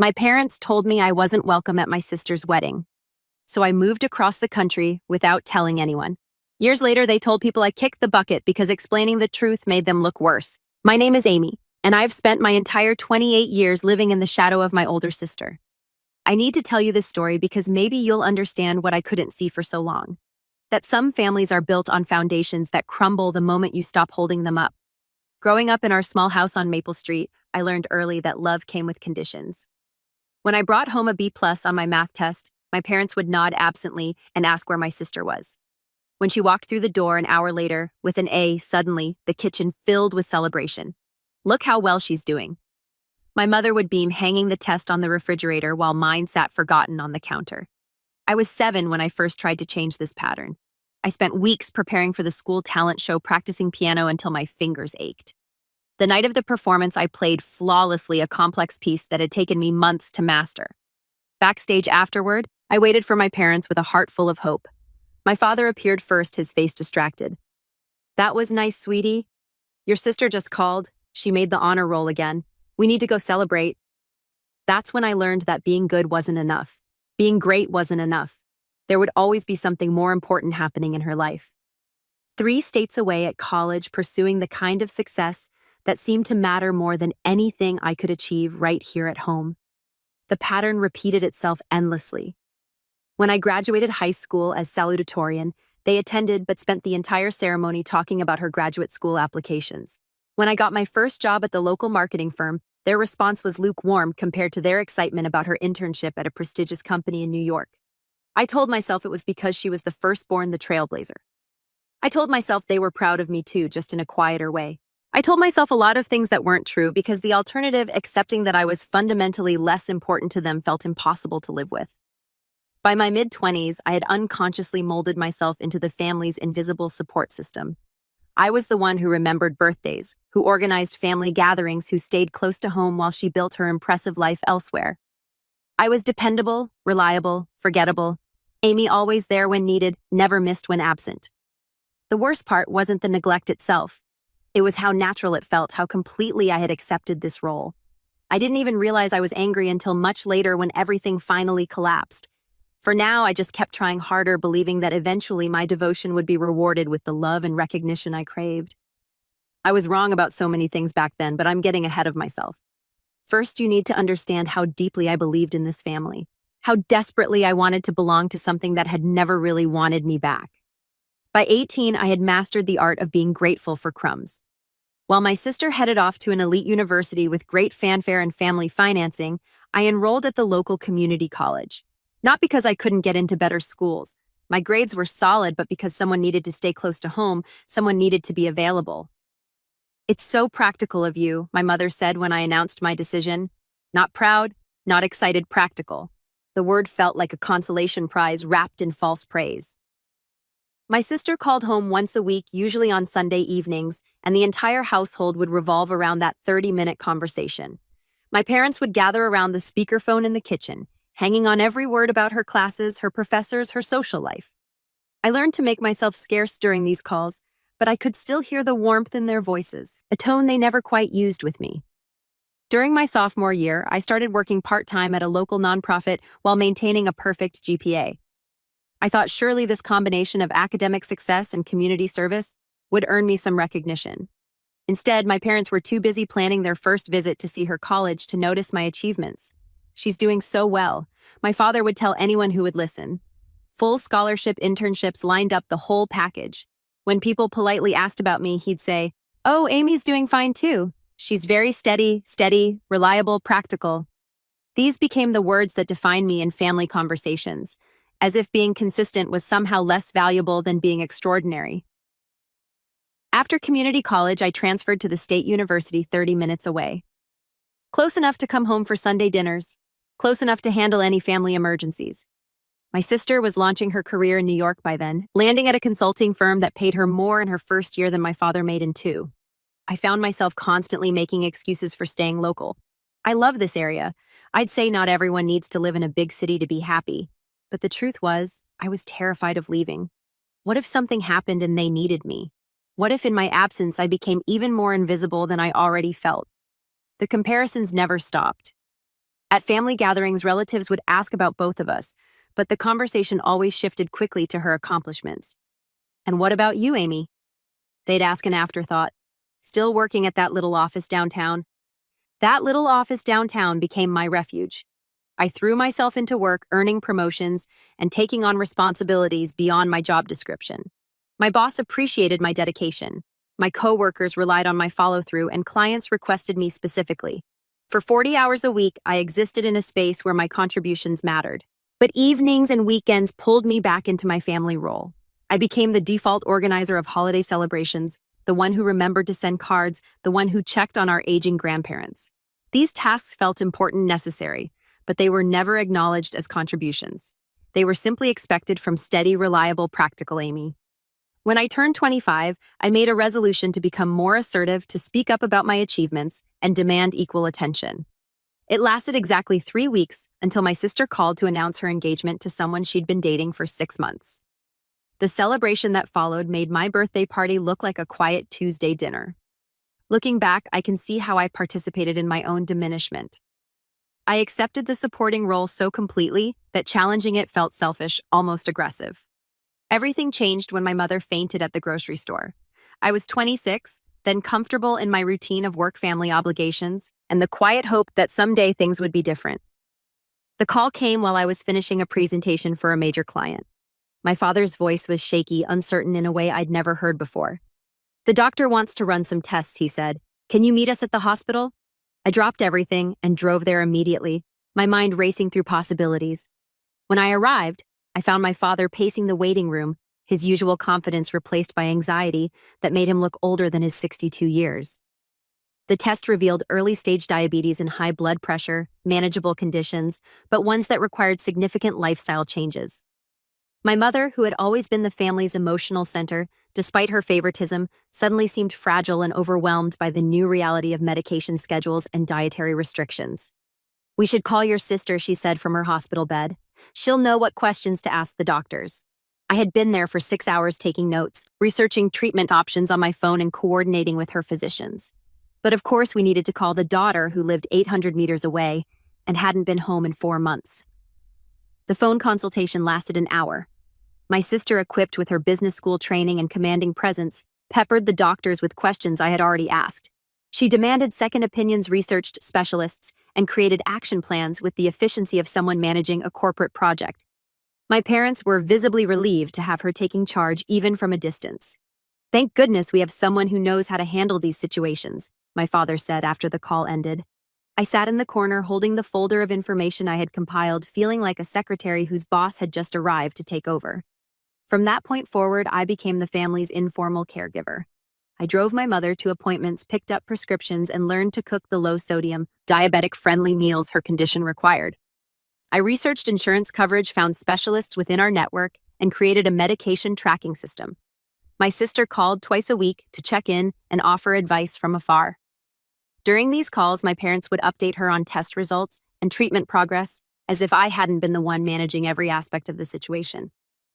My parents told me I wasn't welcome at my sister's wedding, so I moved across the country without telling anyone. Years later, they told people I kicked the bucket because explaining the truth made them look worse. My name is Amy, and I've spent my entire 28 years living in the shadow of my older sister. I need to tell you this story because maybe you'll understand what I couldn't see for so long. That some families are built on foundations that crumble the moment you stop holding them up. Growing up in our small house on Maple Street, I learned early that love came with conditions. When I brought home a B+ on my math test, my parents would nod absently and ask where my sister was. When she walked through the door an hour later, with an A, suddenly, the kitchen filled with celebration. Look how well she's doing. My mother would beam, hanging the test on the refrigerator while mine sat forgotten on the counter. I was 7 when I first tried to change this pattern. I spent weeks preparing for the school talent show, practicing piano until my fingers ached. The night of the performance, I played flawlessly a complex piece that had taken me months to master. Backstage afterward, I waited for my parents with a heart full of hope. My father appeared first, his face distracted. "That was nice, sweetie. Your sister just called. She made the honor roll again. We need to go celebrate." That's when I learned that being good wasn't enough. Being great wasn't enough. There would always be something more important happening in her life. 3 states away at college, pursuing the kind of success that seemed to matter more than anything I could achieve right here at home. The pattern repeated itself endlessly. When I graduated high school as salutatorian, they attended but spent the entire ceremony talking about her graduate school applications. When I got my first job at the local marketing firm, their response was lukewarm compared to their excitement about her internship at a prestigious company in New York. I told myself it was because she was the firstborn, the trailblazer. I told myself they were proud of me too, just in a quieter way. I told myself a lot of things that weren't true because the alternative, accepting that I was fundamentally less important to them, felt impossible to live with. By my mid-20s, I had unconsciously molded myself into the family's invisible support system. I was the one who remembered birthdays, who organized family gatherings, who stayed close to home while she built her impressive life elsewhere. I was dependable, reliable, forgettable. Amy, always there when needed, never missed when absent. The worst part wasn't the neglect itself. It was how natural it felt, how completely I had accepted this role. I didn't even realize I was angry until much later when everything finally collapsed. For now, I just kept trying harder, believing that eventually my devotion would be rewarded with the love and recognition I craved. I was wrong about so many things back then, but I'm getting ahead of myself. First, you need to understand how deeply I believed in this family, how desperately I wanted to belong to something that had never really wanted me back. By 18, I had mastered the art of being grateful for crumbs. While my sister headed off to an elite university with great fanfare and family financing, I enrolled at the local community college. Not because I couldn't get into better schools. My grades were solid, but because someone needed to stay close to home, someone needed to be available. "It's so practical of you," my mother said when I announced my decision. Not proud, not excited, practical. The word felt like a consolation prize wrapped in false praise. My sister called home once a week, usually on Sunday evenings, and the entire household would revolve around that 30-minute conversation. My parents would gather around the speakerphone in the kitchen, hanging on every word about her classes, her professors, her social life. I learned to make myself scarce during these calls, but I could still hear the warmth in their voices, a tone they never quite used with me. During my sophomore year, I started working part-time at a local nonprofit while maintaining a perfect GPA. I thought surely this combination of academic success and community service would earn me some recognition. Instead, my parents were too busy planning their first visit to see her college to notice my achievements. "She's doing so well," my father would tell anyone who would listen. Full scholarship, internships, lined up, the whole package. When people politely asked about me, he'd say, "Oh, Amy's doing fine too. She's very steady, reliable, practical." These became the words that defined me in family conversations, as if being consistent was somehow less valuable than being extraordinary. After community college, I transferred to the state university 30 minutes away. Close enough to come home for Sunday dinners, close enough to handle any family emergencies. My sister was launching her career in New York by then, landing at a consulting firm that paid her more in her first year than my father made in 2. I found myself constantly making excuses for staying local. I love this area. I'd say not everyone needs to live in a big city to be happy. But the truth was, I was terrified of leaving. What if something happened and they needed me? What if in my absence I became even more invisible than I already felt? The comparisons never stopped. At family gatherings, relatives would ask about both of us, but the conversation always shifted quickly to her accomplishments. "And what about you, Amy?" They'd ask an afterthought. "Still working at that little office downtown." That little office downtown became my refuge. I threw myself into work, earning promotions and taking on responsibilities beyond my job description. My boss appreciated my dedication. My coworkers relied on my follow-through, and clients requested me specifically. For 40 hours a week, I existed in a space where my contributions mattered. But evenings and weekends pulled me back into my family role. I became the default organizer of holiday celebrations, the one who remembered to send cards, the one who checked on our aging grandparents. These tasks felt important and necessary, but they were never acknowledged as contributions. They were simply expected from steady, reliable, practical Amy. When I turned 25, I made a resolution to become more assertive, to speak up about my achievements, and demand equal attention. It lasted exactly 3 weeks until my sister called to announce her engagement to someone she'd been dating for 6 months. The celebration that followed made my birthday party look like a quiet Tuesday dinner. Looking back, I can see how I participated in my own diminishment. I accepted the supporting role so completely that challenging it felt selfish, almost aggressive. Everything changed when my mother fainted at the grocery store. I was 26, then comfortable in my routine of work-family obligations, and the quiet hope that someday things would be different. The call came while I was finishing a presentation for a major client. My father's voice was shaky, uncertain in a way I'd never heard before. "The doctor wants to run some tests," he said. "Can you meet us at the hospital?" I dropped everything and drove there immediately, my mind racing through possibilities. When I arrived, I found my father pacing the waiting room, his usual confidence replaced by anxiety that made him look older than his 62 years. The test revealed early-stage diabetes and high blood pressure, manageable conditions, but ones that required significant lifestyle changes. My mother, who had always been the family's emotional center, despite her favoritism, suddenly seemed fragile and overwhelmed by the new reality of medication schedules and dietary restrictions. "We should call your sister," she said from her hospital bed. "She'll know what questions to ask the doctors." I had been there for 6 hours taking notes, researching treatment options on my phone and coordinating with her physicians. But of course we needed to call the daughter who lived 800 meters away and hadn't been home in 4 months. The phone consultation lasted an hour. My sister, equipped with her business school training and commanding presence, peppered the doctors with questions I had already asked. She demanded second opinions, researched specialists, and created action plans with the efficiency of someone managing a corporate project. My parents were visibly relieved to have her taking charge even from a distance. "Thank goodness we have someone who knows how to handle these situations," my father said after the call ended. I sat in the corner holding the folder of information I had compiled, feeling like a secretary whose boss had just arrived to take over. From that point forward, I became the family's informal caregiver. I drove my mother to appointments, picked up prescriptions, and learned to cook the low-sodium, diabetic-friendly meals her condition required. I researched insurance coverage, found specialists within our network, and created a medication tracking system. My sister called twice a week to check in and offer advice from afar. During these calls, my parents would update her on test results and treatment progress, as if I hadn't been the one managing every aspect of the situation.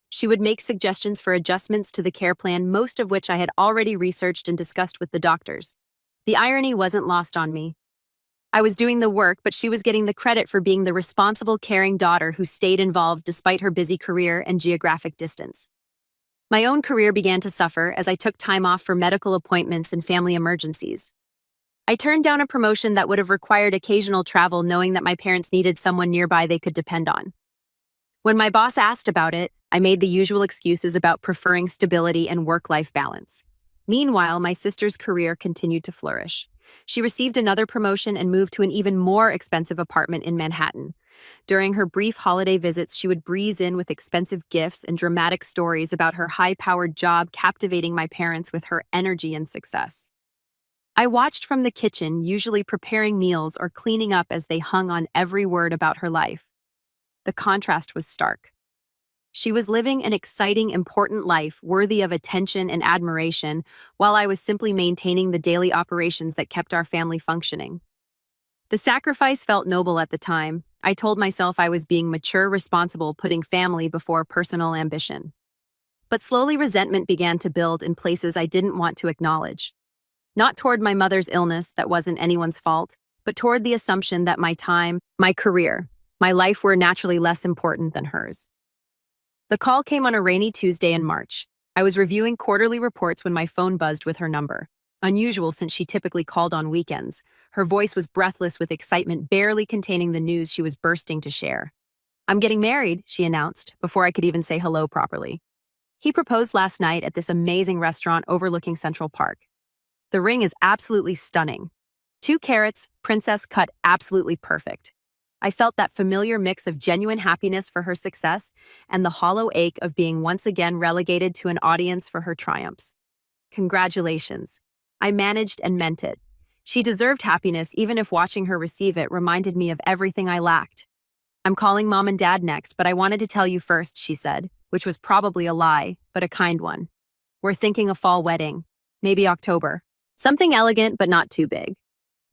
She would make suggestions for adjustments to the care plan, most of which I had already researched and discussed with the doctors. The irony wasn't lost on me. I was doing the work, but she was getting the credit for being the responsible, caring daughter who stayed involved despite her busy career and geographic distance. My own career began to suffer as I took time off for medical appointments and family emergencies. I turned down a promotion that would have required occasional travel, knowing that my parents needed someone nearby they could depend on. When my boss asked about it, I made the usual excuses about preferring stability and work-life balance. Meanwhile, my sister's career continued to flourish. She received another promotion and moved to an even more expensive apartment in Manhattan. During her brief holiday visits, she would breeze in with expensive gifts and dramatic stories about her high-powered job, captivating my parents with her energy and success. I watched from the kitchen, usually preparing meals or cleaning up as they hung on every word about her life. The contrast was stark. She was living an exciting, important life worthy of attention and admiration, while I was simply maintaining the daily operations that kept our family functioning. The sacrifice felt noble at the time. I told myself I was being mature, responsible, putting family before personal ambition. But slowly resentment began to build in places I didn't want to acknowledge. Not toward my mother's illness, that wasn't anyone's fault, but toward the assumption that my time, my career, my life were naturally less important than hers. The call came on a rainy Tuesday in March. I was reviewing quarterly reports when my phone buzzed with her number. Unusual since she typically called on weekends. Her voice was breathless with excitement, barely containing the news she was bursting to share. "I'm getting married," she announced, before I could even say hello properly. "He proposed last night at this amazing restaurant overlooking Central Park. The ring is absolutely stunning. 2 carats, princess cut, absolutely perfect." I felt that familiar mix of genuine happiness for her success and the hollow ache of being once again relegated to an audience for her triumphs. Congratulations. I managed and meant it. She deserved happiness, even if watching her receive it reminded me of everything I lacked. "I'm calling Mom and Dad next, but I wanted to tell you first," she said, which was probably a lie, but a kind one. "We're thinking a fall wedding, maybe October. Something elegant, but not too big."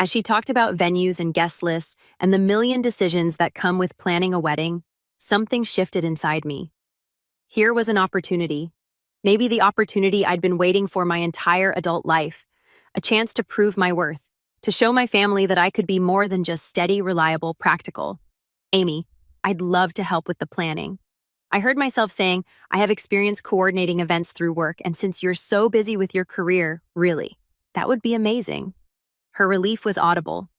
As she talked about venues and guest lists and the million decisions that come with planning a wedding, something shifted inside me. Here was an opportunity. Maybe the opportunity I'd been waiting for my entire adult life. A chance to prove my worth, to show my family that I could be more than just steady, reliable, practical. "Amy, I'd love to help with the planning." I heard myself saying, "I have experience coordinating events through work, and since you're so busy with your career, really, that would be amazing." Her relief was audible.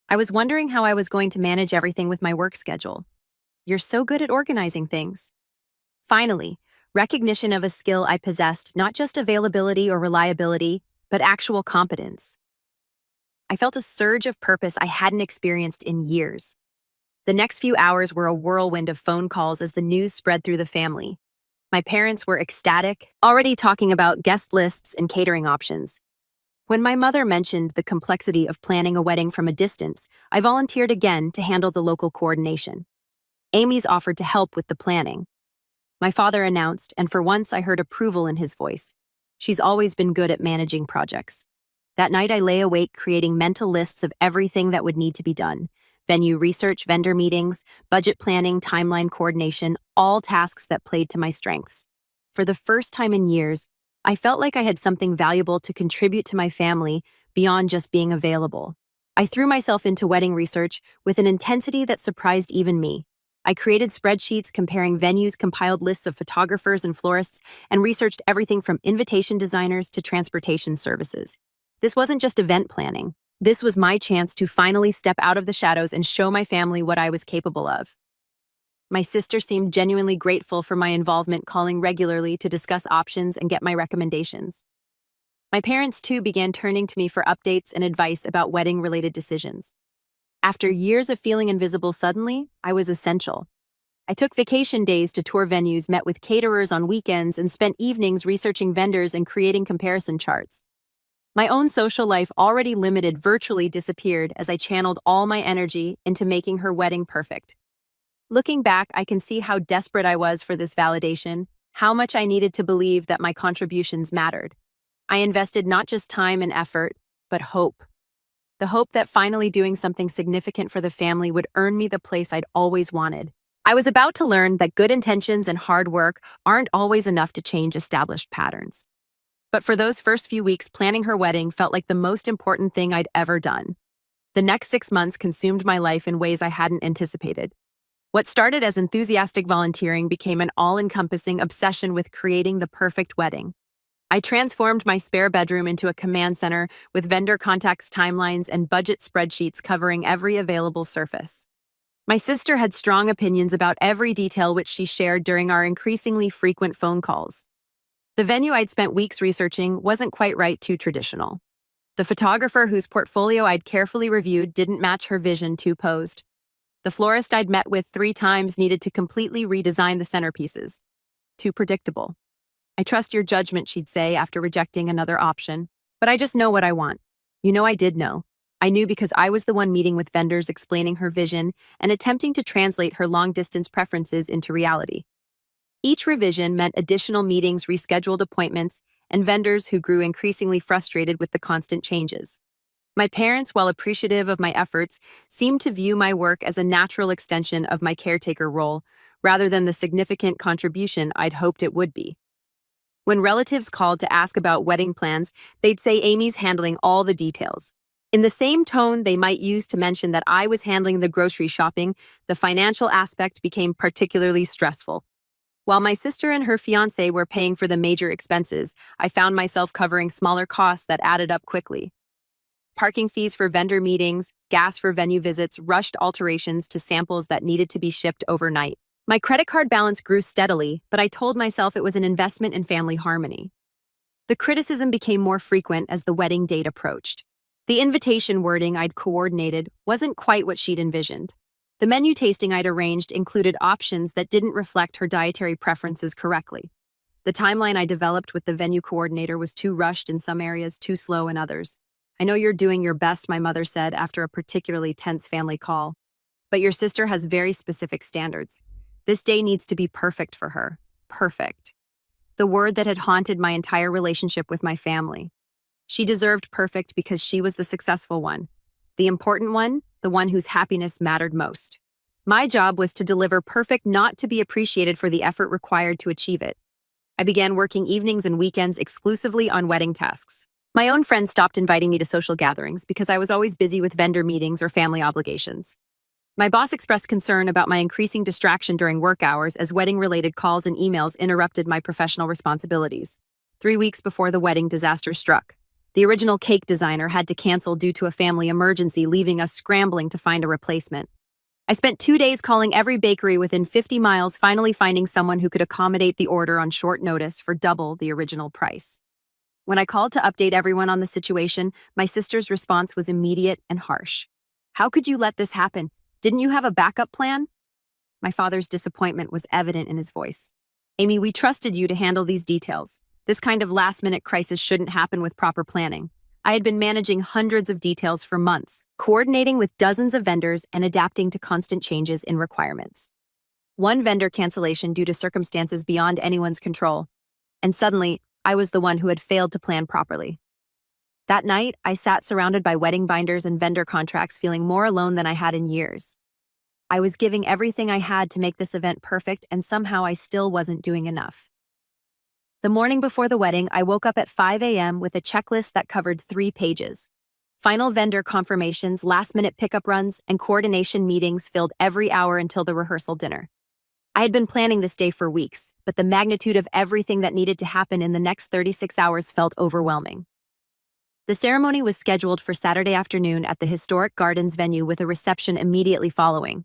I was wondering how I was going to manage everything with my work schedule. "You're so good at organizing things." Finally, recognition of a skill I possessed, not just availability or reliability, but actual competence. I felt a surge of purpose I hadn't experienced in years. The next few hours were a whirlwind of phone calls as the news spread through the family. My parents were ecstatic, already talking about guest lists and catering options. When my mother mentioned the complexity of planning a wedding from a distance, I volunteered again to handle the local coordination. Amy's offered to help with the planning. My father announced, and for once I heard approval in his voice. She's always been good at managing projects. That night I lay awake creating mental lists of everything that would need to be done. Venue research, vendor meetings, budget planning, timeline coordination, all tasks that played to my strengths. For the first time in years, I felt like I had something valuable to contribute to my family beyond just being available. I threw myself into wedding research with an intensity that surprised even me. I created spreadsheets comparing venues, compiled lists of photographers and florists, and researched everything from invitation designers to transportation services. This wasn't just event planning. This was my chance to finally step out of the shadows and show my family what I was capable of. My sister seemed genuinely grateful for my involvement, calling regularly to discuss options and get my recommendations. My parents, too, began turning to me for updates and advice about wedding-related decisions. After years of feeling invisible suddenly, I was essential. I took vacation days to tour venues, met with caterers on weekends, and spent evenings researching vendors and creating comparison charts. My own social life, already limited, virtually disappeared as I channeled all my energy into making her wedding perfect. Looking back, I can see how desperate I was for this validation, how much I needed to believe that my contributions mattered. I invested not just time and effort, but hope. The hope that finally doing something significant for the family would earn me the place I'd always wanted. I was about to learn that good intentions and hard work aren't always enough to change established patterns. But for those first few weeks, planning her wedding felt like the most important thing I'd ever done. The next 6 months consumed my life in ways I hadn't anticipated. What started as enthusiastic volunteering became an all-encompassing obsession with creating the perfect wedding. I transformed my spare bedroom into a command center with vendor contacts, timelines, and budget spreadsheets covering every available surface. My sister had strong opinions about every detail, which she shared during our increasingly frequent phone calls. The venue I'd spent weeks researching wasn't quite right, too traditional. The photographer whose portfolio I'd carefully reviewed didn't match her vision, too posed. The florist I'd met with 3 times needed to completely redesign the centerpieces. Too predictable. "I trust your judgment," she'd say after rejecting another option. "But I just know what I want." You know, I did know. I knew because I was the one meeting with vendors, explaining her vision, and attempting to translate her long-distance preferences into reality. Each revision meant additional meetings, rescheduled appointments, and vendors who grew increasingly frustrated with the constant changes. My parents, while appreciative of my efforts, seemed to view my work as a natural extension of my caretaker role, rather than the significant contribution I'd hoped it would be. When relatives called to ask about wedding plans, they'd say Amy's handling all the details. In the same tone they might use to mention that I was handling the grocery shopping, the financial aspect became particularly stressful. While my sister and her fiancé were paying for the major expenses, I found myself covering smaller costs that added up quickly. Parking fees for vendor meetings, gas for venue visits, rushed alterations to samples that needed to be shipped overnight. My credit card balance grew steadily, but I told myself it was an investment in family harmony. The criticism became more frequent as the wedding date approached. The invitation wording I'd coordinated wasn't quite what she'd envisioned. The menu tasting I'd arranged included options that didn't reflect her dietary preferences correctly. The timeline I developed with the venue coordinator was too rushed in some areas, too slow in others. I know you're doing your best, my mother said after a particularly tense family call. But your sister has very specific standards. This day needs to be perfect for her. Perfect. The word that had haunted my entire relationship with my family. She deserved perfect because she was the successful one. The important one, the one whose happiness mattered most. My job was to deliver perfect, not to be appreciated for the effort required to achieve it. I began working evenings and weekends exclusively on wedding tasks. My own friends stopped inviting me to social gatherings because I was always busy with vendor meetings or family obligations. My boss expressed concern about my increasing distraction during work hours as wedding-related calls and emails interrupted my professional responsibilities. 3 weeks before the wedding disaster struck, the original cake designer had to cancel due to a family emergency, leaving us scrambling to find a replacement. I spent 2 days calling every bakery within 50 miles, finally finding someone who could accommodate the order on short notice for double the original price. When I called to update everyone on the situation, my sister's response was immediate and harsh. "How could you let this happen? Didn't you have a backup plan?" My father's disappointment was evident in his voice. "Amy, we trusted you to handle these details. This kind of last-minute crisis shouldn't happen with proper planning." I had been managing hundreds of details for months, coordinating with dozens of vendors and adapting to constant changes in requirements. One vendor cancellation due to circumstances beyond anyone's control. And suddenly, I was the one who had failed to plan properly. That night, I sat surrounded by wedding binders and vendor contracts, feeling more alone than I had in years. I was giving everything I had to make this event perfect, and somehow I still wasn't doing enough. The morning before the wedding, I woke up at 5 a.m. with a checklist that covered 3 pages. Final vendor confirmations, last-minute pickup runs, and coordination meetings filled every hour until the rehearsal dinner. I had been planning this day for weeks, but the magnitude of everything that needed to happen in the next 36 hours felt overwhelming. The ceremony was scheduled for Saturday afternoon at the historic Gardens venue with a reception immediately following.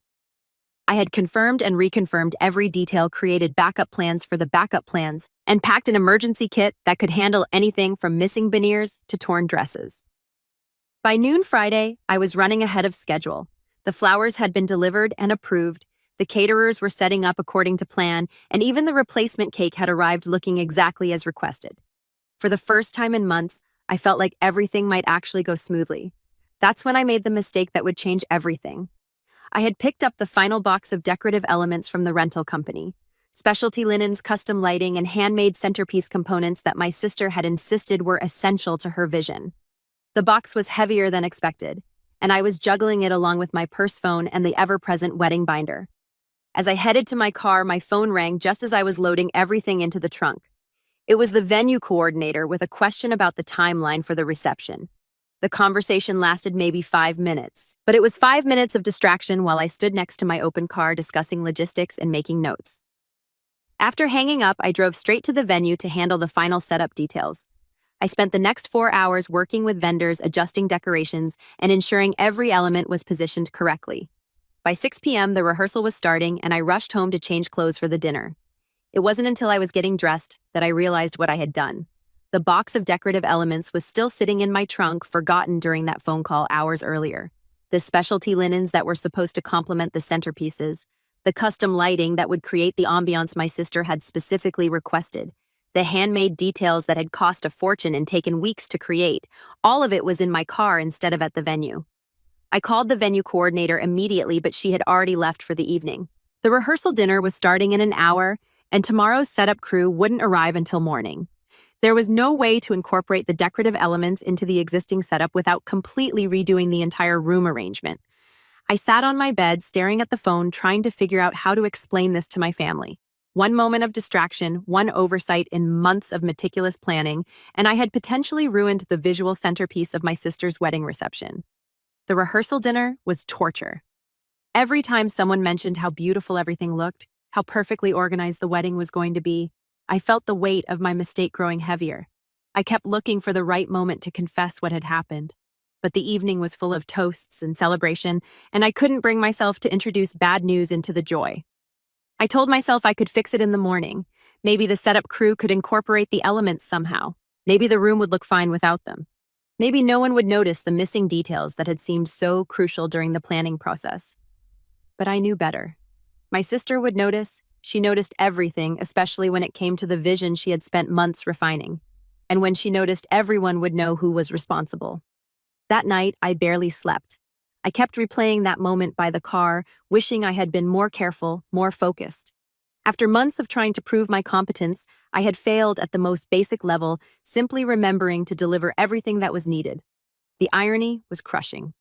I had confirmed and reconfirmed every detail, created backup plans for the backup plans, and packed an emergency kit that could handle anything from missing beignets to torn dresses. By noon Friday, I was running ahead of schedule. The flowers had been delivered and approved, the caterers were setting up according to plan, and even the replacement cake had arrived looking exactly as requested. For the first time in months, I felt like everything might actually go smoothly. That's when I made the mistake that would change everything. I had picked up the final box of decorative elements from the rental company. Specialty linens, custom lighting, and handmade centerpiece components that my sister had insisted were essential to her vision. The box was heavier than expected, and I was juggling it along with my purse phone and the ever-present wedding binder. As I headed to my car, my phone rang just as I was loading everything into the trunk. It was the venue coordinator with a question about the timeline for the reception. The conversation lasted maybe 5 minutes, but it was 5 minutes of distraction while I stood next to my open car discussing logistics and making notes. After hanging up, I drove straight to the venue to handle the final setup details. I spent the next 4 hours working with vendors, adjusting decorations, and ensuring every element was positioned correctly. By 6 p.m., the rehearsal was starting, and I rushed home to change clothes for the dinner. It wasn't until I was getting dressed that I realized what I had done. The box of decorative elements was still sitting in my trunk, forgotten during that phone call hours earlier. The specialty linens that were supposed to complement the centerpieces, the custom lighting that would create the ambiance my sister had specifically requested, the handmade details that had cost a fortune and taken weeks to create, all of it was in my car instead of at the venue. I called the venue coordinator immediately, but she had already left for the evening. The rehearsal dinner was starting in an hour, and tomorrow's setup crew wouldn't arrive until morning. There was no way to incorporate the decorative elements into the existing setup without completely redoing the entire room arrangement. I sat on my bed, staring at the phone, trying to figure out how to explain this to my family. One moment of distraction, one oversight in months of meticulous planning, and I had potentially ruined the visual centerpiece of my sister's wedding reception. The rehearsal dinner was torture. Every time someone mentioned how beautiful everything looked, how perfectly organized the wedding was going to be, I felt the weight of my mistake growing heavier. I kept looking for the right moment to confess what had happened. But the evening was full of toasts and celebration, and I couldn't bring myself to introduce bad news into the joy. I told myself I could fix it in the morning. Maybe the setup crew could incorporate the elements somehow. Maybe the room would look fine without them. Maybe no one would notice the missing details that had seemed so crucial during the planning process. But I knew better. My sister would notice. She noticed everything, especially when it came to the vision she had spent months refining. And when she noticed, everyone would know who was responsible. That night, I barely slept. I kept replaying that moment by the car, wishing I had been more careful, more focused. After months of trying to prove my competence, I had failed at the most basic level, simply remembering to deliver everything that was needed. The irony was crushing.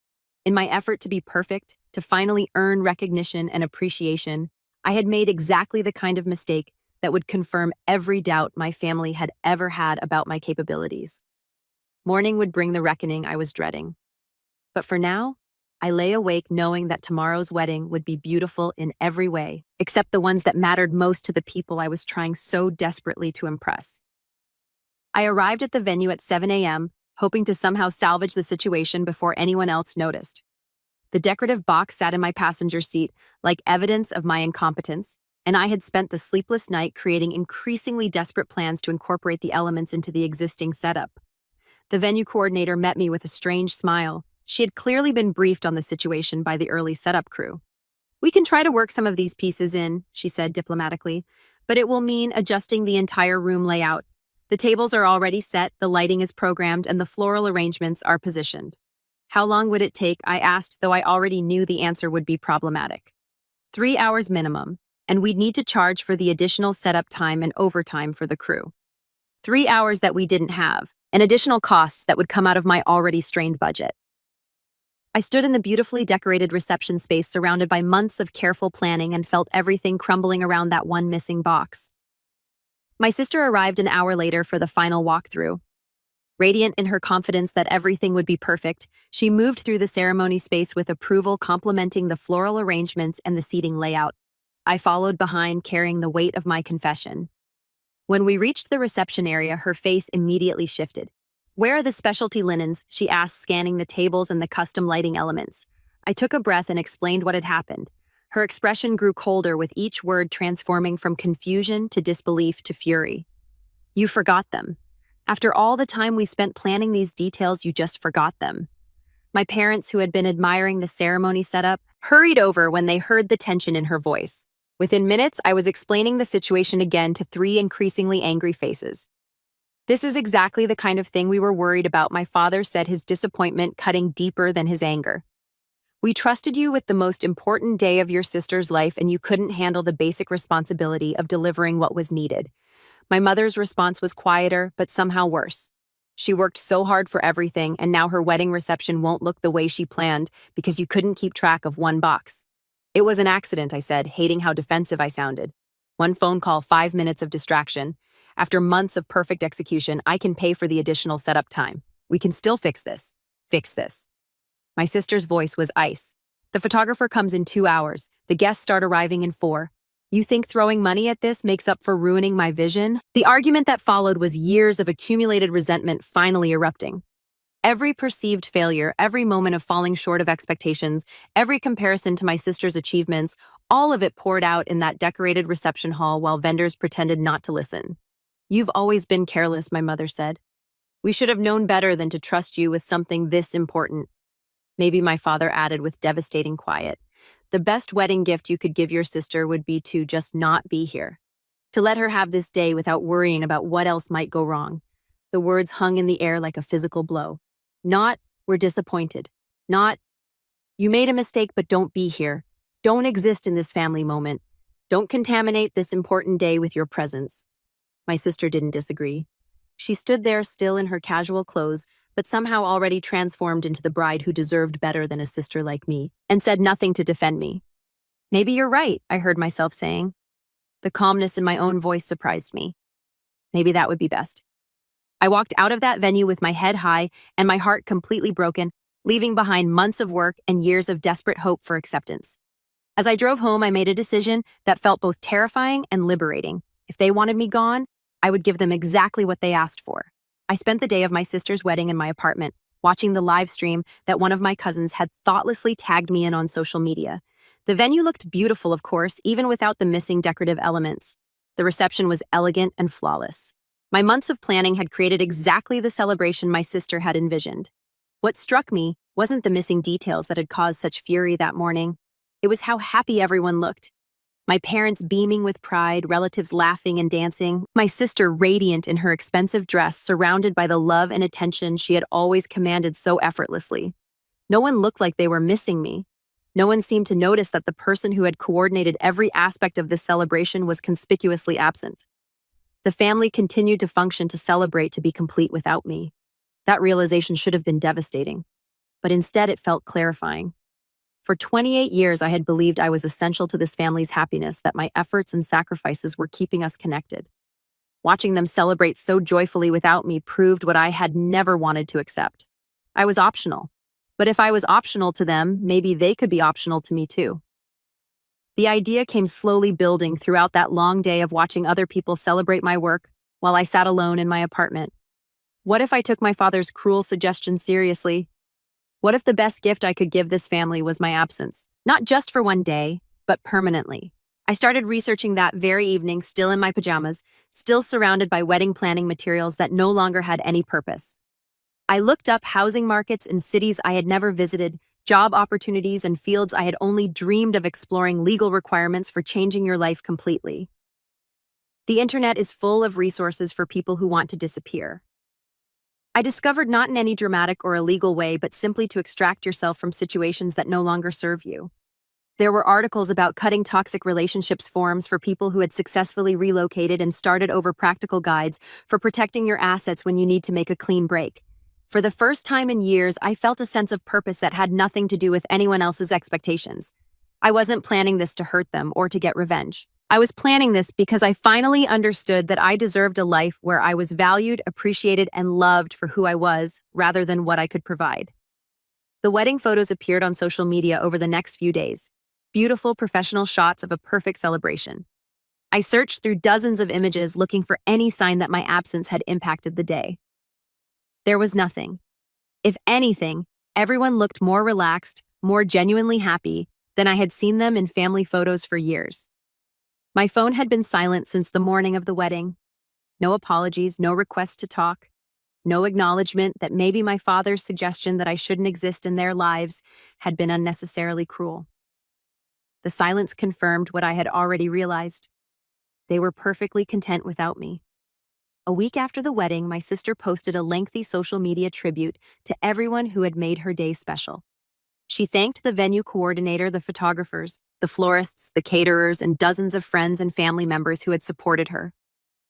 In my effort to be perfect, to finally earn recognition and appreciation, I had made exactly the kind of mistake that would confirm every doubt my family had ever had about my capabilities. Morning would bring the reckoning I was dreading. But for now, I lay awake knowing that tomorrow's wedding would be beautiful in every way, except the ones that mattered most to the people I was trying so desperately to impress. I arrived at the venue at 7 a.m., hoping to somehow salvage the situation before anyone else noticed. The decorative box sat in my passenger seat like evidence of my incompetence, and I had spent the sleepless night creating increasingly desperate plans to incorporate the elements into the existing setup. The venue coordinator met me with a strange smile. She had clearly been briefed on the situation by the early setup crew. "We can try to work some of these pieces in," she said diplomatically, "but it will mean adjusting the entire room layout. The tables are already set, the lighting is programmed, and the floral arrangements are positioned." How long would it take, I asked, though I already knew the answer would be problematic. 3 hours minimum, and we'd need to charge for the additional setup time and overtime for the crew. 3 hours that we didn't have, and additional costs that would come out of my already strained budget. I stood in the beautifully decorated reception space surrounded by months of careful planning and felt everything crumbling around that one missing box. My sister arrived an hour later for the final walkthrough. Radiant in her confidence that everything would be perfect, she moved through the ceremony space with approval, complimenting the floral arrangements and the seating layout. I followed behind, carrying the weight of my confession. When we reached the reception area, her face immediately shifted. "Where are the specialty linens?" she asked, scanning the tables and the custom lighting elements. I took a breath and explained what had happened. Her expression grew colder, with each word transforming from confusion to disbelief to fury. "You forgot them. After all the time we spent planning these details, you just forgot them." My parents, who had been admiring the ceremony setup, hurried over when they heard the tension in her voice. Within minutes, I was explaining the situation again to 3 increasingly angry faces. "This is exactly the kind of thing we were worried about," my father said, his disappointment cutting deeper than his anger. "We trusted you with the most important day of your sister's life, and you couldn't handle the basic responsibility of delivering what was needed." My mother's response was quieter, but somehow worse. She worked so hard for everything, and now her wedding reception won't look the way she planned because you couldn't keep track of one box. "It was an accident," I said, hating how defensive I sounded. "One phone call, 5 minutes of distraction. After months of perfect execution, I can pay for the additional setup time. We can still fix this. Fix this." My sister's voice was ice. "The photographer comes in 2 hours. The guests start arriving in 4. You think throwing money at this makes up for ruining my vision?" The argument that followed was years of accumulated resentment finally erupting. Every perceived failure, every moment of falling short of expectations, every comparison to my sister's achievements, all of it poured out in that decorated reception hall while vendors pretended not to listen. "You've always been careless," my mother said. "We should have known better than to trust you with something this important." Maybe, my father added with devastating quiet. "The best wedding gift you could give your sister would be to just not be here. To let her have this day without worrying about what else might go wrong." The words hung in the air like a physical blow. Not, "We're disappointed." Not, "You made a mistake, but don't be here. Don't exist in this family moment. Don't contaminate this important day with your presence." My sister didn't disagree. She stood there still in her casual clothes, but somehow already transformed into the bride who deserved better than a sister like me, and said nothing to defend me. "Maybe you're right," I heard myself saying. The calmness in my own voice surprised me. Maybe that would be best. I walked out of that venue with my head high and my heart completely broken, leaving behind months of work and years of desperate hope for acceptance. As I drove home, I made a decision that felt both terrifying and liberating. If they wanted me gone, I would give them exactly what they asked for. I spent the day of my sister's wedding in my apartment, watching the live stream that one of my cousins had thoughtlessly tagged me in on social media. The venue looked beautiful, of course, even without the missing decorative elements. The reception was elegant and flawless. My months of planning had created exactly the celebration my sister had envisioned. What struck me wasn't the missing details that had caused such fury that morning. It was how happy everyone looked. My parents beaming with pride, relatives laughing and dancing, my sister radiant in her expensive dress, surrounded by the love and attention she had always commanded so effortlessly. No one looked like they were missing me. No one seemed to notice that the person who had coordinated every aspect of this celebration was conspicuously absent. The family continued to function to celebrate to be complete without me. That realization should have been devastating, but instead it felt clarifying. For 28 years, I had believed I was essential to this family's happiness, that my efforts and sacrifices were keeping us connected. Watching them celebrate so joyfully without me proved what I had never wanted to accept. I was optional. But if I was optional to them, maybe they could be optional to me too. The idea came slowly building throughout that long day of watching other people celebrate my work while I sat alone in my apartment. What if I took my father's cruel suggestion seriously? What if the best gift I could give this family was my absence? Not just for one day, but permanently. I started researching that very evening, still in my pajamas, still surrounded by wedding planning materials that no longer had any purpose. I looked up housing markets in cities I had never visited, job opportunities and fields I had only dreamed of exploring, legal requirements for changing your life completely. The internet is full of resources for people who want to disappear. I discovered, not in any dramatic or illegal way, but simply to extract yourself from situations that no longer serve you. There were articles about cutting toxic relationships forums for people who had successfully relocated and started over, practical guides for protecting your assets when you need to make a clean break. For the first time in years, I felt a sense of purpose that had nothing to do with anyone else's expectations. I wasn't planning this to hurt them or to get revenge. I was planning this because I finally understood that I deserved a life where I was valued, appreciated, and loved for who I was, rather than what I could provide. The wedding photos appeared on social media over the next few days. Beautiful professional shots of a perfect celebration. I searched through dozens of images looking for any sign that my absence had impacted the day. There was nothing. If anything, everyone looked more relaxed, more genuinely happy than I had seen them in family photos for years. My phone had been silent since the morning of the wedding. No apologies, no request to talk, no acknowledgement that maybe my father's suggestion that I shouldn't exist in their lives had been unnecessarily cruel. The silence confirmed what I had already realized. They were perfectly content without me. A week after the wedding, my sister posted a lengthy social media tribute to everyone who had made her day special. She thanked the venue coordinator, the photographers, the florists, the caterers, and dozens of friends and family members who had supported her.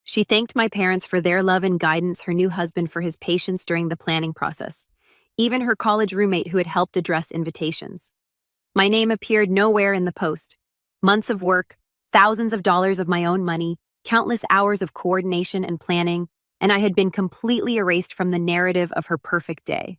She thanked my parents for their love and guidance, her new husband for his patience during the planning process, even her college roommate who had helped address invitations. My name appeared nowhere in the post. Months of work, thousands of dollars of my own money, countless hours of coordination and planning, and I had been completely erased from the narrative of her perfect day.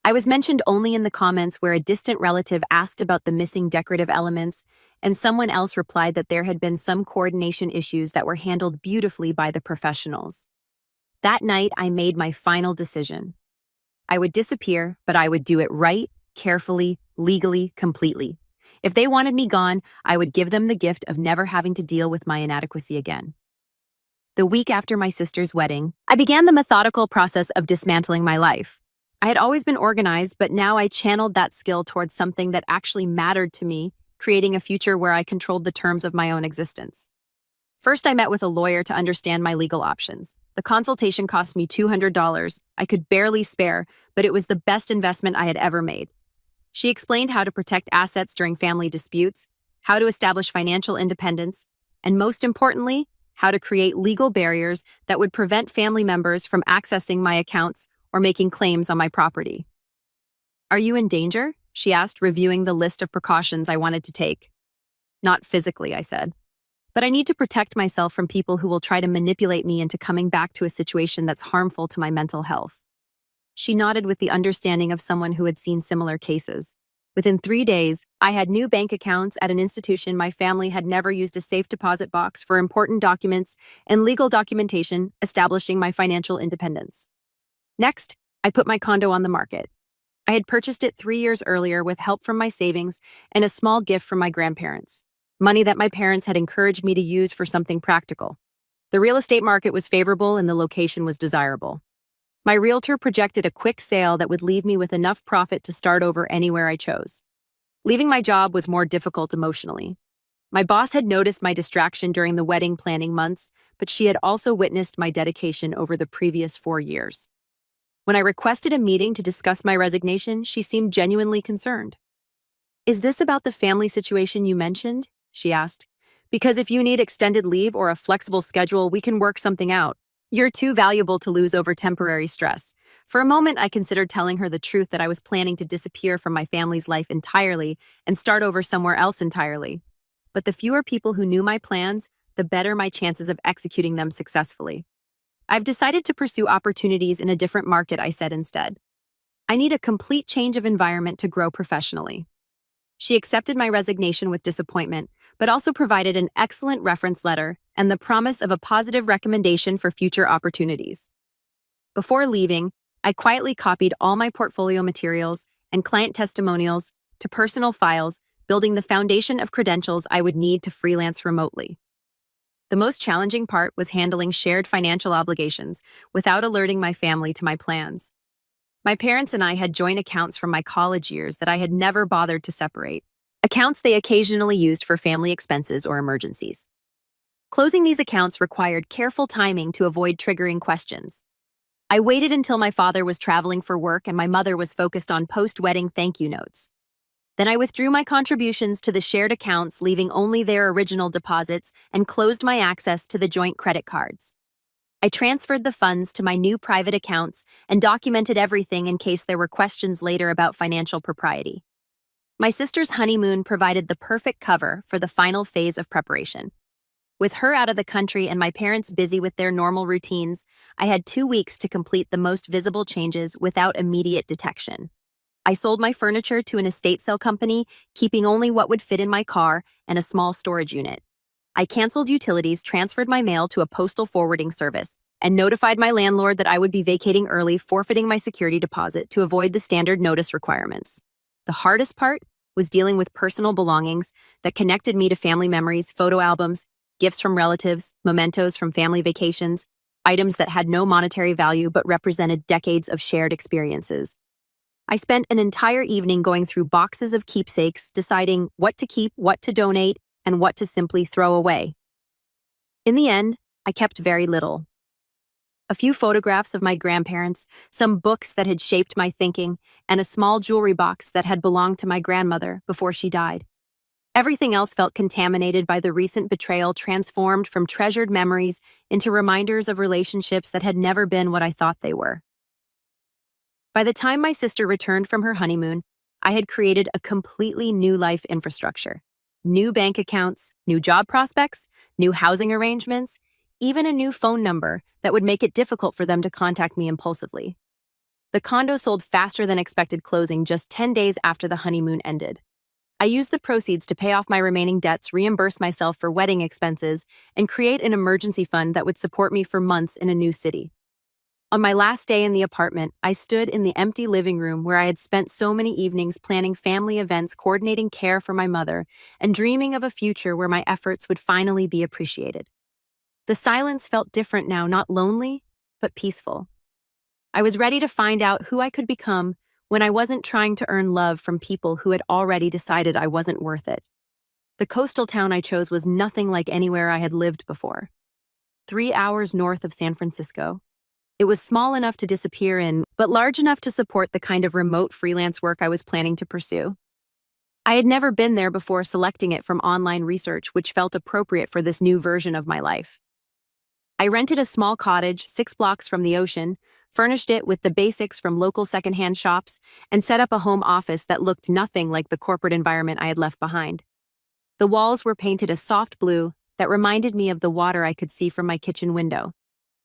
I was mentioned only in the comments where a distant relative asked about the missing decorative elements, and someone else replied that there had been some coordination issues that were handled beautifully by the professionals. That night, I made my final decision. I would disappear, but I would do it right, carefully, legally, completely. If they wanted me gone, I would give them the gift of never having to deal with my inadequacy again. The week after my sister's wedding, I began the methodical process of dismantling my life. I had always been organized, but now I channeled that skill towards something that actually mattered to me, creating a future where I controlled the terms of my own existence. First, I met with a lawyer to understand my legal options. The consultation cost me $200. I could barely spare, but it was the best investment I had ever made. She explained how to protect assets during family disputes, how to establish financial independence, and most importantly, how to create legal barriers that would prevent family members from accessing my accounts or making claims on my property. "Are you in danger?" she asked, reviewing the list of precautions I wanted to take. "Not physically," I said. But I need to protect myself from people who will try to manipulate me into coming back to a situation that's harmful to my mental health. She nodded with the understanding of someone who had seen similar cases. Within 3 days, I had new bank accounts at an institution my family had never used a safe deposit box for important documents and legal documentation establishing my financial independence. Next, I put my condo on the market. I had purchased it 3 years earlier with help from my savings and a small gift from my grandparents, money that my parents had encouraged me to use for something practical. The real estate market was favorable and the location was desirable. My realtor projected a quick sale that would leave me with enough profit to start over anywhere I chose. Leaving my job was more difficult emotionally. My boss had noticed my distraction during the wedding planning months, but she had also witnessed my dedication over the previous 4 years. When I requested a meeting to discuss my resignation, she seemed genuinely concerned. "Is this about the family situation you mentioned?" she asked. "Because if you need extended leave or a flexible schedule, we can work something out. You're too valuable to lose over temporary stress." For a moment, I considered telling her the truth that I was planning to disappear from my family's life entirely and start over somewhere else entirely. But the fewer people who knew my plans, the better my chances of executing them successfully. "I've decided to pursue opportunities in a different market," I said instead. "I need a complete change of environment to grow professionally." She accepted my resignation with disappointment, but also provided an excellent reference letter and the promise of a positive recommendation for future opportunities. Before leaving, I quietly copied all my portfolio materials and client testimonials to personal files, building the foundation of credentials I would need to freelance remotely. The most challenging part was handling shared financial obligations without alerting my family to my plans. My parents and I had joint accounts from my college years that I had never bothered to separate, accounts they occasionally used for family expenses or emergencies. Closing these accounts required careful timing to avoid triggering questions. I waited until my father was traveling for work and my mother was focused on post-wedding thank you notes. Then I withdrew my contributions to the shared accounts, leaving only their original deposits, and closed my access to the joint credit cards. I transferred the funds to my new private accounts and documented everything in case there were questions later about financial propriety. My sister's honeymoon provided the perfect cover for the final phase of preparation. With her out of the country and my parents busy with their normal routines, I had 2 weeks to complete the most visible changes without immediate detection. I sold my furniture to an estate sale company, keeping only what would fit in my car and a small storage unit. I canceled utilities, transferred my mail to a postal forwarding service, and notified my landlord that I would be vacating early, forfeiting my security deposit to avoid the standard notice requirements. The hardest part was dealing with personal belongings that connected me to family memories, photo albums, gifts from relatives, mementos from family vacations, items that had no monetary value but represented decades of shared experiences. I spent an entire evening going through boxes of keepsakes, deciding what to keep, what to donate, and what to simply throw away. In the end, I kept very little. A few photographs of my grandparents, some books that had shaped my thinking, and a small jewelry box that had belonged to my grandmother before she died. Everything else felt contaminated by the recent betrayal, transformed from treasured memories into reminders of relationships that had never been what I thought they were. By the time my sister returned from her honeymoon, I had created a completely new life infrastructure. New bank accounts, new job prospects, new housing arrangements, even a new phone number that would make it difficult for them to contact me impulsively. The condo sold faster than expected, closing just 10 days after the honeymoon ended. I used the proceeds to pay off my remaining debts, reimburse myself for wedding expenses, and create an emergency fund that would support me for months in a new city. On my last day in the apartment, I stood in the empty living room where I had spent so many evenings planning family events, coordinating care for my mother, and dreaming of a future where my efforts would finally be appreciated. The silence felt different now, not lonely, but peaceful. I was ready to find out who I could become when I wasn't trying to earn love from people who had already decided I wasn't worth it. The coastal town I chose was nothing like anywhere I had lived before. 3 hours north of San Francisco. It was small enough to disappear in, but large enough to support the kind of remote freelance work I was planning to pursue. I had never been there before, selecting it from online research, which felt appropriate for this new version of my life. I rented a small cottage 6 blocks from the ocean, furnished it with the basics from local secondhand shops, and set up a home office that looked nothing like the corporate environment I had left behind. The walls were painted a soft blue, that reminded me of the water I could see from my kitchen window.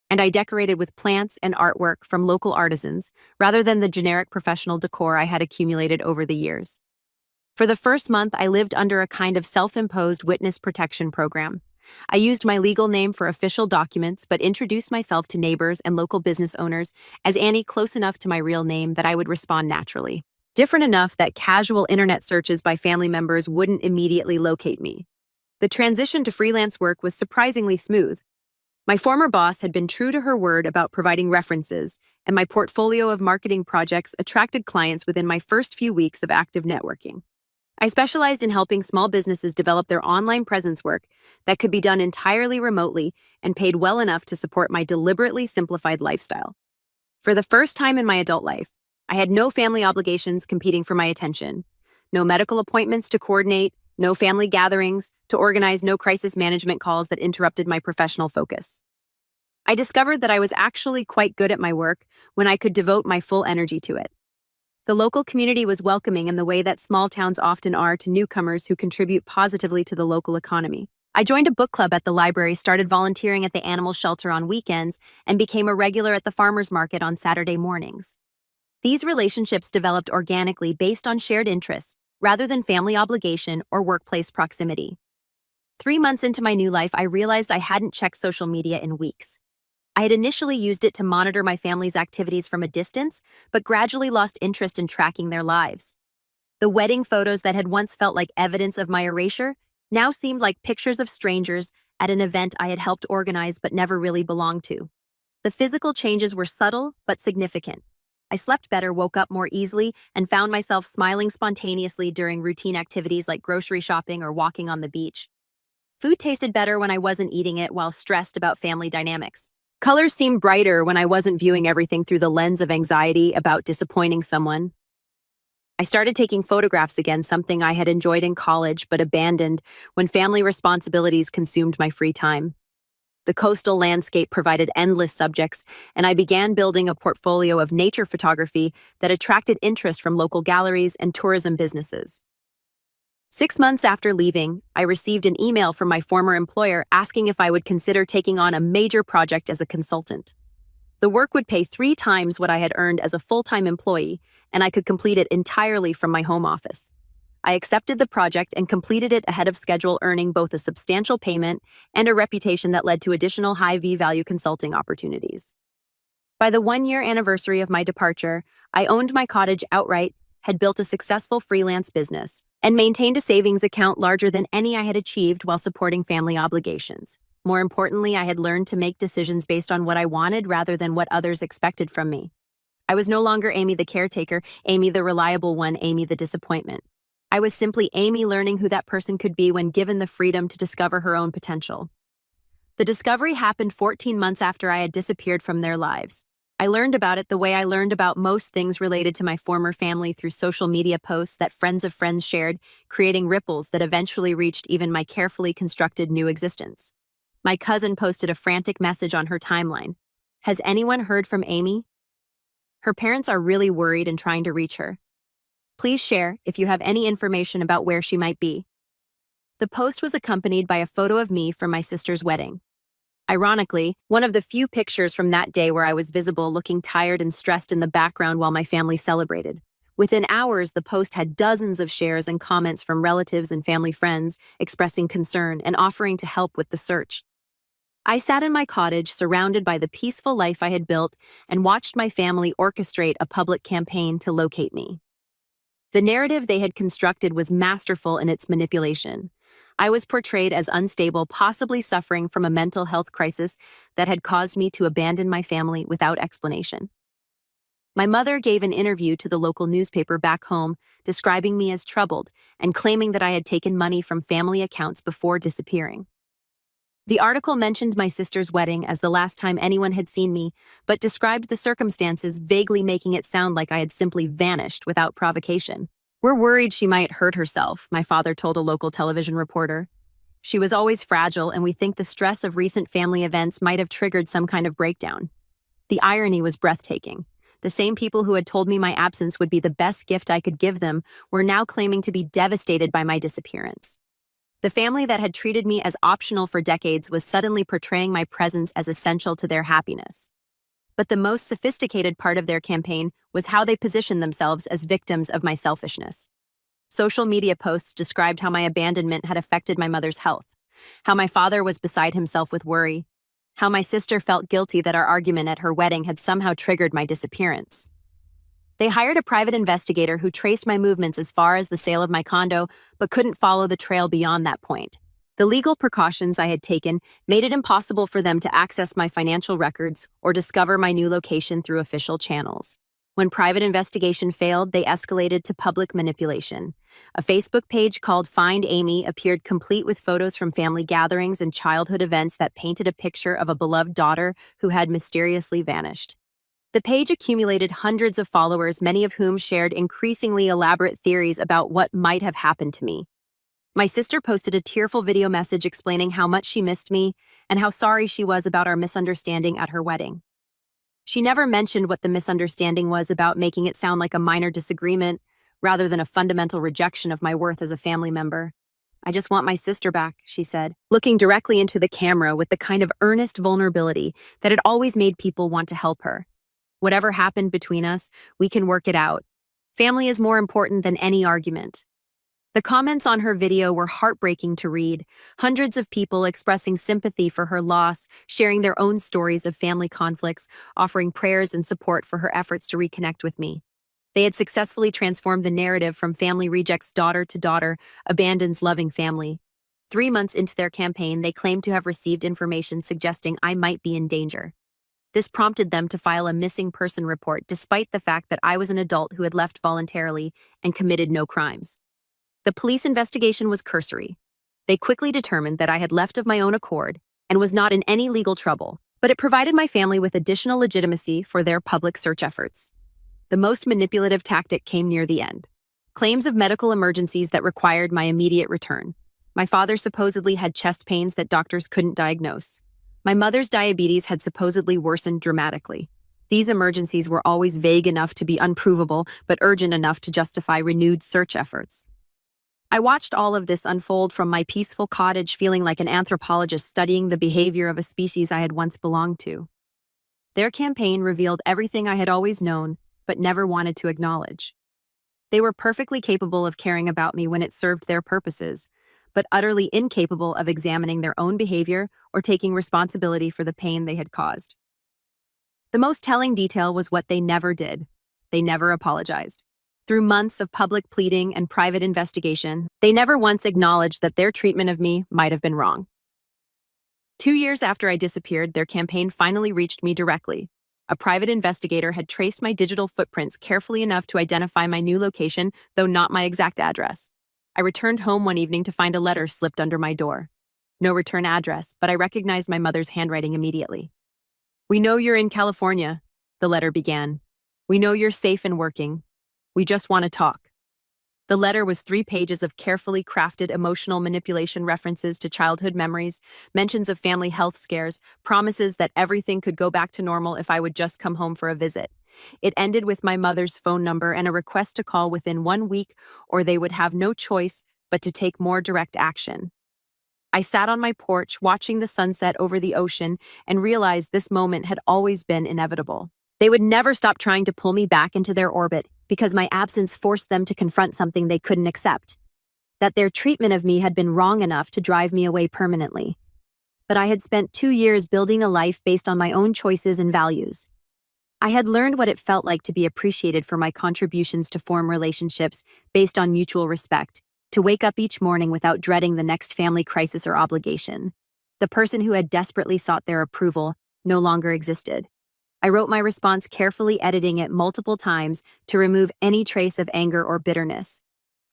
And I decorated with plants and artwork from local artisans rather than the generic professional decor I had accumulated over the years. For the first month, I lived under a kind of self-imposed witness protection program. I used my legal name for official documents, but introduced myself to neighbors and local business owners as Annie, close enough to my real name that I would respond naturally. Different enough that casual internet searches by family members wouldn't immediately locate me. The transition to freelance work was surprisingly smooth. My former boss had been true to her word about providing references, and my portfolio of marketing projects attracted clients within my first few weeks of active networking. I specialized in helping small businesses develop their online presence work that could be done entirely remotely and paid well enough to support my deliberately simplified lifestyle. For the first time in my adult life, I had no family obligations competing for my attention, no medical appointments to coordinate, no family gatherings to organize, no crisis management calls that interrupted my professional focus. I discovered that I was actually quite good at my work when I could devote my full energy to it. The local community was welcoming in the way that small towns often are to newcomers who contribute positively to the local economy. I joined a book club at the library, started volunteering at the animal shelter on weekends, and became a regular at the farmers market on Saturday mornings. These relationships developed organically based on shared interests, rather than family obligation or workplace proximity. 3 months into my new life, I realized I hadn't checked social media in weeks. I had initially used it to monitor my family's activities from a distance, but gradually lost interest in tracking their lives. The wedding photos that had once felt like evidence of my erasure now seemed like pictures of strangers at an event I had helped organize but never really belonged to. The physical changes were subtle but significant. I slept better, woke up more easily, and found myself smiling spontaneously during routine activities like grocery shopping or walking on the beach. Food tasted better when I wasn't eating it while stressed about family dynamics. Colors seemed brighter when I wasn't viewing everything through the lens of anxiety about disappointing someone. I started taking photographs again, something I had enjoyed in college but abandoned when family responsibilities consumed my free time. The coastal landscape provided endless subjects, and I began building a portfolio of nature photography that attracted interest from local galleries and tourism businesses. 6 months after leaving, I received an email from my former employer asking if I would consider taking on a major project as a consultant. The work would pay 3 times what I had earned as a full-time employee, and I could complete it entirely from my home office. I accepted the project and completed it ahead of schedule, earning both a substantial payment and a reputation that led to additional high V-value consulting opportunities. By the 1-year anniversary of my departure, I owned my cottage outright, had built a successful freelance business, and maintained a savings account larger than any I had achieved while supporting family obligations. More importantly, I had learned to make decisions based on what I wanted rather than what others expected from me. I was no longer Amy the caretaker, Amy the reliable one, Amy the disappointment. I was simply Amy, learning who that person could be when given the freedom to discover her own potential. The discovery happened 14 months after I had disappeared from their lives. I learned about it the way I learned about most things related to my former family, through social media posts that friends of friends shared, creating ripples that eventually reached even my carefully constructed new existence. My cousin posted a frantic message on her timeline. "Has anyone heard from Amy? Her parents are really worried and trying to reach her. Please share if you have any information about where she might be." The post was accompanied by a photo of me from my sister's wedding. Ironically, one of the few pictures from that day where I was visible, looking tired and stressed in the background while my family celebrated. Within hours, the post had dozens of shares and comments from relatives and family friends expressing concern and offering to help with the search. I sat in my cottage, surrounded by the peaceful life I had built, and watched my family orchestrate a public campaign to locate me. The narrative they had constructed was masterful in its manipulation. I was portrayed as unstable, possibly suffering from a mental health crisis that had caused me to abandon my family without explanation. My mother gave an interview to the local newspaper back home, describing me as troubled and claiming that I had taken money from family accounts before disappearing. The article mentioned my sister's wedding as the last time anyone had seen me, but described the circumstances, vaguely making it sound like I had simply vanished without provocation. "We're worried she might hurt herself," my father told a local television reporter. "She was always fragile, and we think the stress of recent family events might have triggered some kind of breakdown." The irony was breathtaking. The same people who had told me my absence would be the best gift I could give them were now claiming to be devastated by my disappearance. The family that had treated me as optional for decades was suddenly portraying my presence as essential to their happiness. But the most sophisticated part of their campaign was how they positioned themselves as victims of my selfishness. Social media posts described how my abandonment had affected my mother's health, how my father was beside himself with worry, how my sister felt guilty that our argument at her wedding had somehow triggered my disappearance. They hired a private investigator who traced my movements as far as the sale of my condo, but couldn't follow the trail beyond that point. The legal precautions I had taken made it impossible for them to access my financial records or discover my new location through official channels. When private investigation failed, they escalated to public manipulation. A Facebook page called Find Amy appeared complete with photos from family gatherings and childhood events that painted a picture of a beloved daughter who had mysteriously vanished. The page accumulated hundreds of followers, many of whom shared increasingly elaborate theories about what might have happened to me. My sister posted a tearful video message explaining how much she missed me and how sorry she was about our misunderstanding at her wedding. She never mentioned what the misunderstanding was about, making it sound like a minor disagreement rather than a fundamental rejection of my worth as a family member. "I just want my sister back," she said, looking directly into the camera with the kind of earnest vulnerability that had always made people want to help her. "Whatever happened between us, we can work it out. Family is more important than any argument." The comments on her video were heartbreaking to read, hundreds of people expressing sympathy for her loss, sharing their own stories of family conflicts, offering prayers and support for her efforts to reconnect with me. They had successfully transformed the narrative from family rejects daughter to daughter, abandons loving family. 3 months into their campaign, they claimed to have received information suggesting I might be in danger. This prompted them to file a missing person report, despite the fact that I was an adult who had left voluntarily and committed no crimes. The police investigation was cursory. They quickly determined that I had left of my own accord and was not in any legal trouble, but it provided my family with additional legitimacy for their public search efforts. The most manipulative tactic came near the end. Claims of medical emergencies that required my immediate return. My father supposedly had chest pains that doctors couldn't diagnose. My mother's diabetes had supposedly worsened dramatically. These emergencies were always vague enough to be unprovable, but urgent enough to justify renewed search efforts. I watched all of this unfold from my peaceful cottage, feeling like an anthropologist studying the behavior of a species I had once belonged to. Their campaign revealed everything I had always known, but never wanted to acknowledge. They were perfectly capable of caring about me when it served their purposes, but utterly incapable of examining their own behavior or taking responsibility for the pain they had caused. The most telling detail was what they never did. They never apologized. Through months of public pleading and private investigation, they never once acknowledged that their treatment of me might have been wrong. 2 years after I disappeared, their campaign finally reached me directly. A private investigator had traced my digital footprints carefully enough to identify my new location, though not my exact address. I returned home one evening to find a letter slipped under my door. No return address, but I recognized my mother's handwriting immediately. "We know you're in California," the letter began. "We know you're safe and working. We just want to talk." The letter was 3 pages of carefully crafted emotional manipulation, references to childhood memories, mentions of family health scares, promises that everything could go back to normal if I would just come home for a visit. It ended with my mother's phone number and a request to call within 1 week, or they would have no choice but to take more direct action. I sat on my porch watching the sunset over the ocean and realized this moment had always been inevitable. They would never stop trying to pull me back into their orbit because my absence forced them to confront something they couldn't accept. That their treatment of me had been wrong enough to drive me away permanently. But I had spent 2 years building a life based on my own choices and values. I had learned what it felt like to be appreciated for my contributions, to form relationships based on mutual respect, to wake up each morning without dreading the next family crisis or obligation. The person who had desperately sought their approval no longer existed. I wrote my response, carefully editing it multiple times to remove any trace of anger or bitterness.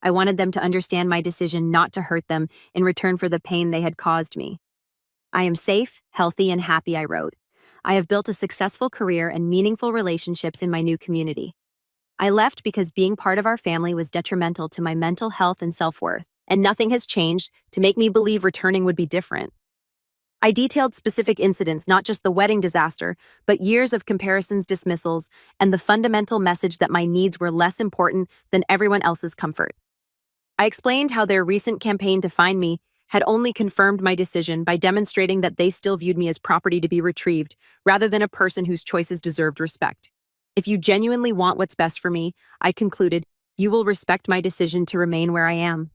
I wanted them to understand my decision not to hurt them in return for the pain they had caused me. "I am safe, healthy, and happy," I wrote. "I have built a successful career and meaningful relationships in my new community. I left because being part of our family was detrimental to my mental health and self-worth, and nothing has changed to make me believe returning would be different." I detailed specific incidents, not just the wedding disaster, but years of comparisons, dismissals, and the fundamental message that my needs were less important than everyone else's comfort. I explained how their recent campaign to find me had only confirmed my decision by demonstrating that they still viewed me as property to be retrieved, rather than a person whose choices deserved respect. If you genuinely want what's best for me, I concluded, you will respect my decision to remain where I am.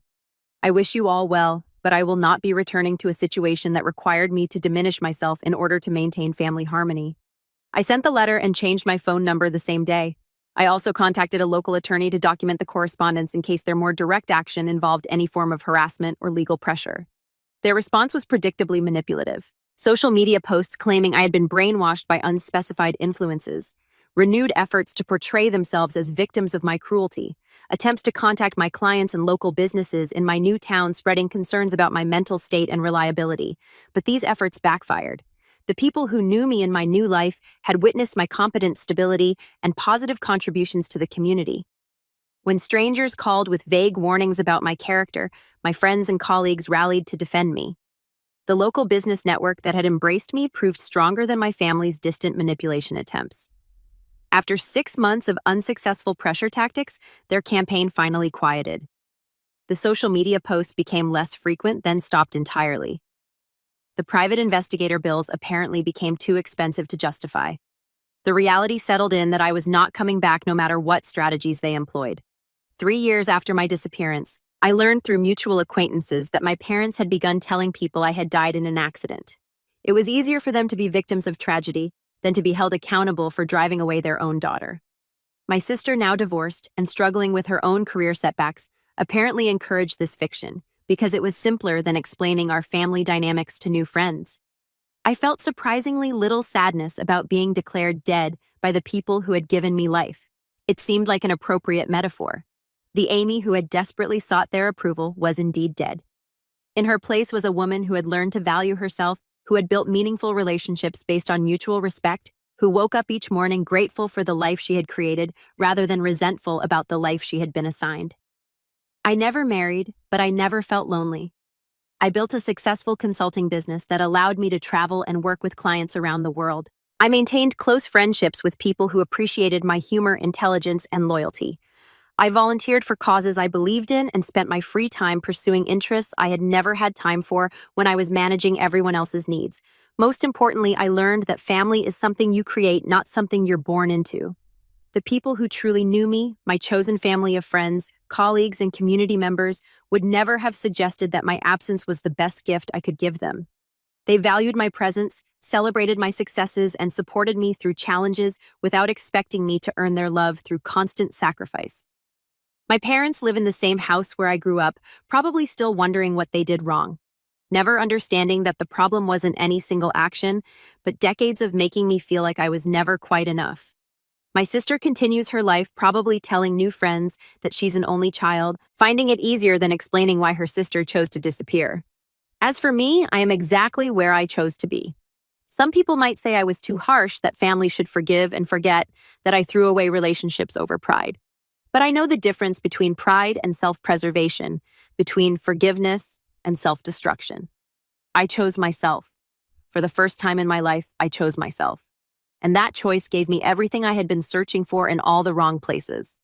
I wish you all well, but I will not be returning to a situation that required me to diminish myself in order to maintain family harmony. I sent the letter and changed my phone number the same day. I also contacted a local attorney to document the correspondence in case their more direct action involved any form of harassment or legal pressure. Their response was predictably manipulative. Social media posts claiming I had been brainwashed by unspecified influences, renewed efforts to portray themselves as victims of my cruelty, attempts to contact my clients and local businesses in my new town spreading concerns about my mental state and reliability. But these efforts backfired. The people who knew me in my new life had witnessed my competent stability and positive contributions to the community. When strangers called with vague warnings about my character, my friends and colleagues rallied to defend me. The local business network that had embraced me proved stronger than my family's distant manipulation attempts. After 6 months of unsuccessful pressure tactics, their campaign finally quieted. The social media posts became less frequent, then stopped entirely. The private investigator bills apparently became too expensive to justify. The reality settled in that I was not coming back no matter what strategies they employed. 3 years after my disappearance, I learned through mutual acquaintances that my parents had begun telling people I had died in an accident. It was easier for them to be victims of tragedy than to be held accountable for driving away their own daughter. My sister, now divorced and struggling with her own career setbacks, apparently encouraged this fiction because it was simpler than explaining our family dynamics to new friends. I felt surprisingly little sadness about being declared dead by the people who had given me life. It seemed like an appropriate metaphor. The Amy who had desperately sought their approval was indeed dead. In her place was a woman who had learned to value herself, who had built meaningful relationships based on mutual respect, who woke up each morning grateful for the life she had created rather than resentful about the life she had been assigned. I never married, but I never felt lonely. I built a successful consulting business that allowed me to travel and work with clients around the world. I maintained close friendships with people who appreciated my humor, intelligence, and loyalty. I volunteered for causes I believed in and spent my free time pursuing interests I had never had time for when I was managing everyone else's needs. Most importantly, I learned that family is something you create, not something you're born into. The people who truly knew me, my chosen family of friends, colleagues, and community members, would never have suggested that my absence was the best gift I could give them. They valued my presence, celebrated my successes, and supported me through challenges without expecting me to earn their love through constant sacrifice. My parents live in the same house where I grew up, probably still wondering what they did wrong, never understanding that the problem wasn't any single action, but decades of making me feel like I was never quite enough. My sister continues her life probably telling new friends that she's an only child, finding it easier than explaining why her sister chose to disappear. As for me, I am exactly where I chose to be. Some people might say I was too harsh, that families should forgive and forget, that I threw away relationships over pride. But I know the difference between pride and self-preservation, between forgiveness and self-destruction. I chose myself. For the first time in my life, I chose myself. And that choice gave me everything I had been searching for in all the wrong places.